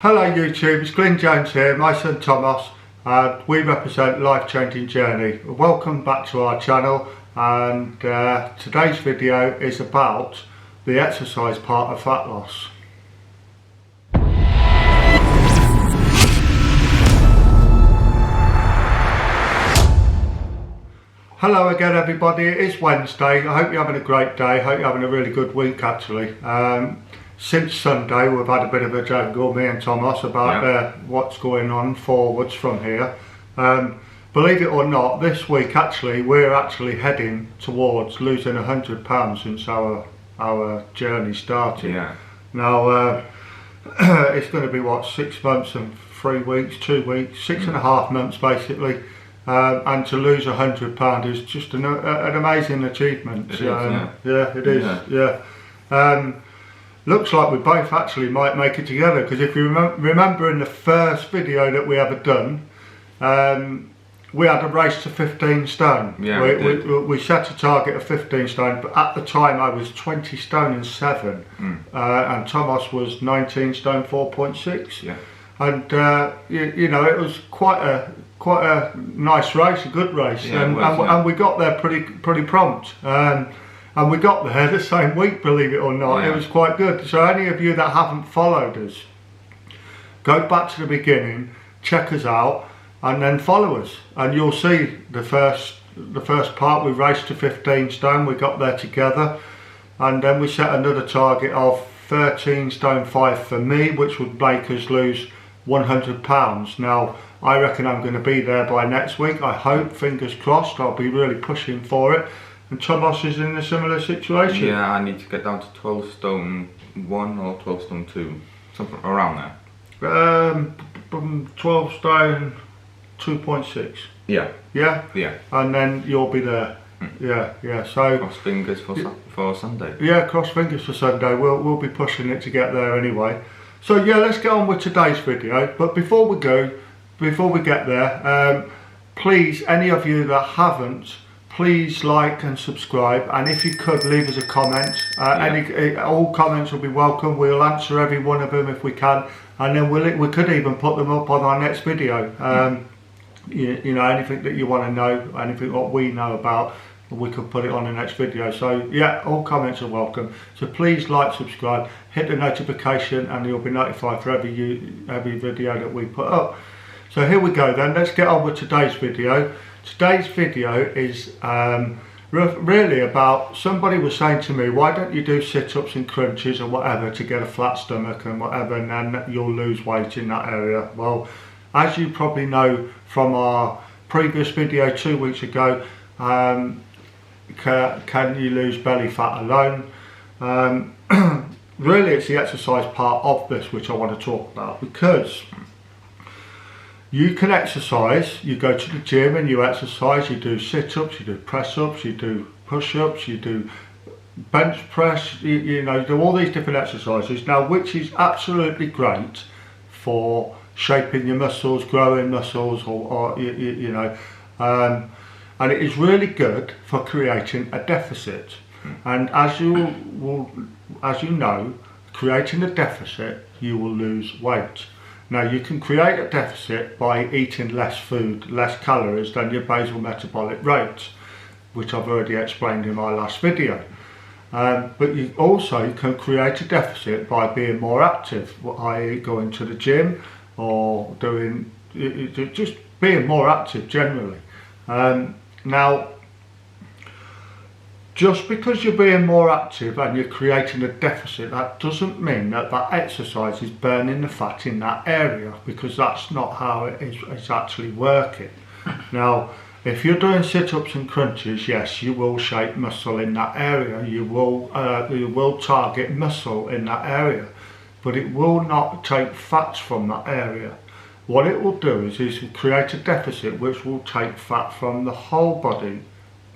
Hello YouTube, it's Glyn Jones here, my son Thomas, and we represent Life Changing Journey. Welcome back to our channel, and today's video is about the exercise part of fat loss. Hello again everybody, it's Wednesday. I hope you're having a great day, I hope you're having a really good week actually. Since Sunday we've had a bit of a jangle, me and Thomas, about what's going on forwards from here. Believe it or not, this week actually we're heading towards losing £100 since our journey started. Now it's going to be what, 6 months and 3 weeks, 2 weeks, 6.5 months basically. And to lose £100 is just an amazing achievement. It is. Looks like we both actually might make it together, because if you remember in the first video that we ever done, we had a race to 15 stone. We set a target of 15 stone, but at the time I was 20 stone and 7, and Thomas was 19 stone 4.6. And you know, it was quite a nice race, a good race, and we got there pretty prompt. And we got there the same week, believe it or not. It was quite good. So any of you that haven't followed us, go back to the beginning, check us out, and then follow us, and you'll see the first part. We raced to 15 stone, we got there together, and then we set another target of 13 stone 5 for me, which would make us lose £100. Now I reckon I'm going to be there by next week. I hope, fingers crossed. I'll be really pushing for it. And Thomas is in a similar situation. Yeah, I need to get down to 12 stone 1 or 12 stone 2, something around there. 12 stone 2.6. Yeah. And then you'll be there. So cross fingers for Sunday. Yeah, cross fingers for Sunday. We'll be pushing it to get there anyway. So yeah, let's get on with today's video. But before we get there, please, any of you that haven't, please like and subscribe, and if you could leave us a comment. All comments will be welcome. We'll answer every one of them if we can, and then we could even put them up on our next video. You know, anything that you want to know, anything what we know about, we could put it on the next video. So yeah, all comments are welcome. So please like, subscribe, hit the notification, and you'll be notified for every video that we put up. So here we go then, let's get on with today's video. Today's video is really about, somebody was saying to me, why don't you do sit-ups and crunches or whatever to get a flat stomach and whatever, and then you'll lose weight in that area. Well, as you probably know from our previous video 2 weeks ago, can you lose belly fat alone? Really it's the exercise part of this which I want to talk about, because you can exercise, you go to the gym and you exercise, you do sit-ups, you do press-ups, you do push-ups, you do bench press, you know, do all these different exercises now, which is absolutely great for shaping your muscles, growing muscles, or you know, and it is really good for creating a deficit. And as you know, creating a deficit, you will lose weight. Now you can create a deficit by eating less food, less calories than your basal metabolic rate, which I've already explained in my last video. But you also can create a deficit by being more active, i.e. going to the gym or just being more active generally. Now, just because you're being more active and you're creating a deficit, that doesn't mean that exercise is burning the fat in that area, because that's not how it's actually working. Now, if you're doing sit-ups and crunches, yes, you will shape muscle in that area. You will target muscle in that area, but it will not take fats from that area. What it will do is create a deficit which will take fat from the whole body,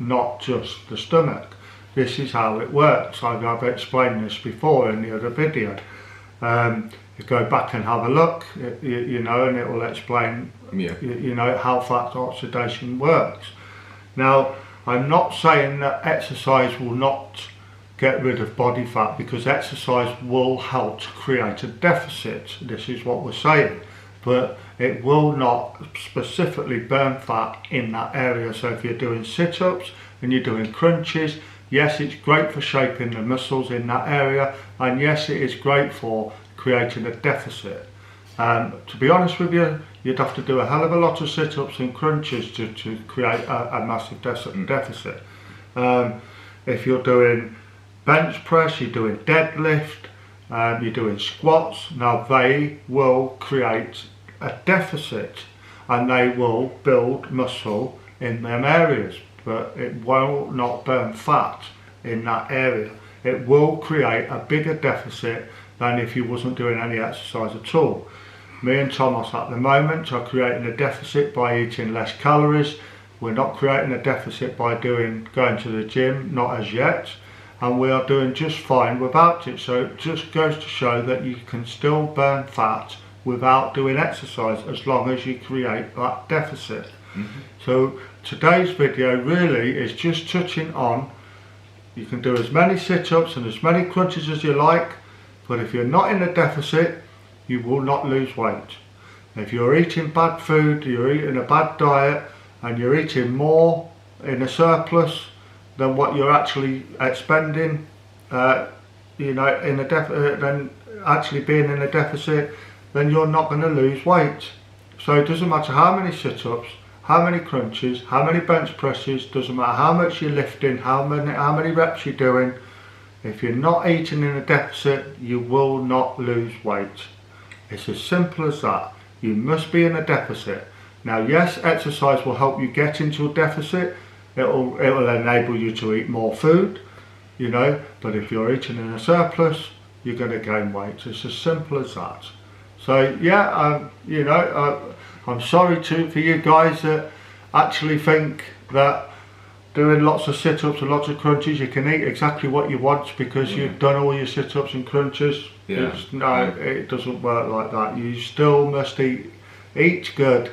not just the stomach. This is how it works. I've explained this before in the other video. You go back and have a look, you know, and it will explain, you know, how fat oxidation works. Now, I'm not saying that exercise will not get rid of body fat, because exercise will help to create a deficit. This is what we're saying, but it will not specifically burn fat in that area. So if you're doing sit-ups and you're doing crunches, yes, it's great for shaping the muscles in that area, and yes, it is great for creating a deficit. To be honest with you, you'd have to do a hell of a lot of sit-ups and crunches to create a massive deficit. If you're doing bench press, you're doing deadlift, you're doing squats, now they will create a deficit and they will build muscle in them areas, but it will not burn fat in that area. It will create a bigger deficit than if you wasn't doing any exercise at all. Me and Thomas at the moment are creating a deficit by eating less calories. We're not creating a deficit by going to the gym, not as yet, and we are doing just fine without it. So it just goes to show that you can still burn fat without doing exercise, as long as you create that deficit. So today's video really is just touching on, you can do as many sit-ups and as many crunches as you like, but if you're not in a deficit, you will not lose weight. If you're eating bad food, you're eating a bad diet, and you're eating more in a surplus than what you're actually expending, you know, in a than actually being in a deficit, then you're not going to lose weight. So it doesn't matter how many sit-ups, how many crunches, how many bench presses, doesn't matter how much you're lifting, how many reps you're doing. If you're not eating in a deficit, you will not lose weight. It's as simple as that. You must be in a deficit. Now yes, exercise will help you get into a deficit. It will enable you to eat more food, you know, but if you're eating in a surplus, you're going to gain weight. It's as simple as that. So yeah, you know, I'm sorry for you guys that actually think that doing lots of sit-ups and lots of crunches, you can eat exactly what you want because you've done all your sit-ups and crunches. It doesn't work like that. You still must eat good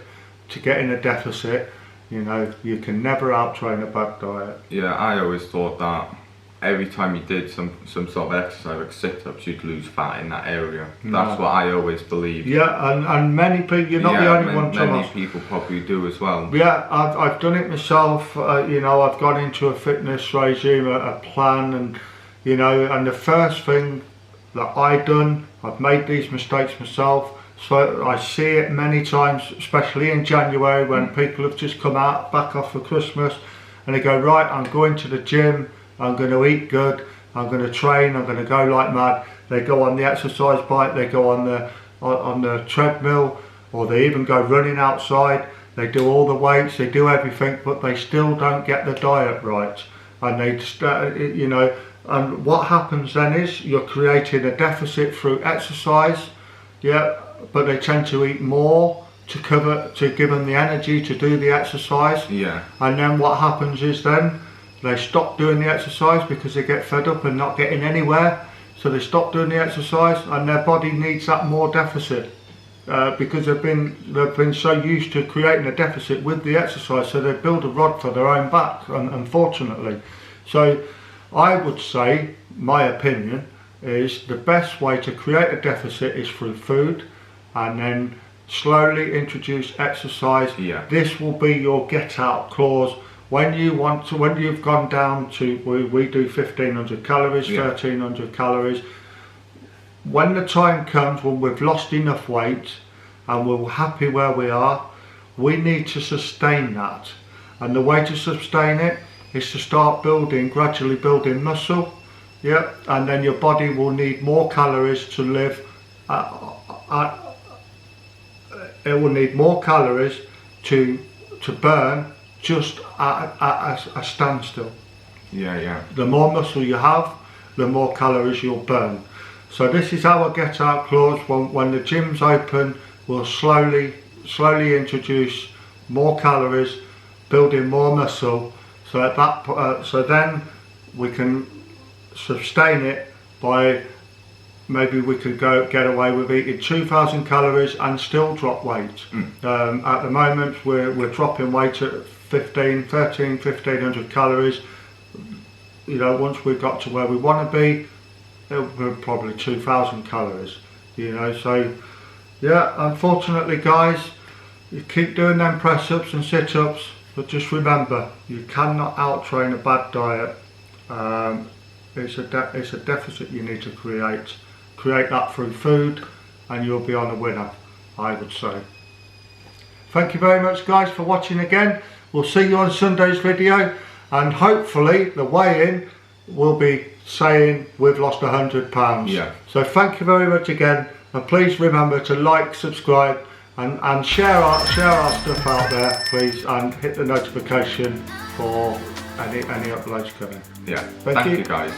to get in a deficit. You know, you can never out-train a bad diet. Yeah, I always thought that every time you did some sort of exercise like sit-ups, you'd lose fat in that area. That's what I always believed. Yeah, and many people, you're not the only one, Thomas. Many people probably do as well. Yeah, I've done it myself. You know, I've gone into a fitness regime, a plan, and you know, and the first thing that I've made these mistakes myself. So I see it many times, especially in January when people have just come back off for Christmas, and they go, right, I'm going to the gym, I'm going to eat good, I'm going to train, I'm going to go like mad. They go on the exercise bike, they go on the treadmill, or they even go running outside. They do all the weights, they do everything, but they still don't get the diet right. And they just, you know, and what happens then is you're creating a deficit through exercise, yeah, but they tend to eat more to give them the energy to do the exercise. Yeah. And then what happens is then they stop doing the exercise because they get fed up and not getting anywhere. So they stop doing the exercise, and their body needs that more deficit because they've been so used to creating a deficit with the exercise. So they build a rod for their own back, unfortunately. So I would say, my opinion is the best way to create a deficit is through food, and then slowly introduce exercise. Yeah. This will be your get out clause. When you've gone down to, we do 1500 calories, 1300 calories. When the time comes when we've lost enough weight and we're happy where we are, we need to sustain that. And the way to sustain it is to start gradually building muscle. Yeah, and then your body will need more calories to live. It will need more calories to burn just at a standstill. Yeah. The more muscle you have, the more calories you'll burn. So this is our get out clause. When the gym's open, we'll slowly introduce more calories, building more muscle. So at that, so then we can sustain it by, maybe we could get away with eating 2000 calories and still drop weight. At the moment we're dropping weight at 1500 calories. you know, once we've got to where we want to be, it'll be probably 2,000 calories, you know. So yeah, unfortunately guys, you keep doing them press-ups and sit-ups, but just remember, you cannot out-train a bad diet. It's a deficit you need to create that through food, and you'll be on a winner, I would say. Thank you very much guys for watching again. We'll see you on Sunday's video, and hopefully the weigh-in will be saying we've lost 100 pounds. Yeah. So thank you very much again, and please remember to like, subscribe, and share our stuff out there, please, and hit the notification for any uploads coming. Yeah. Thank you you guys.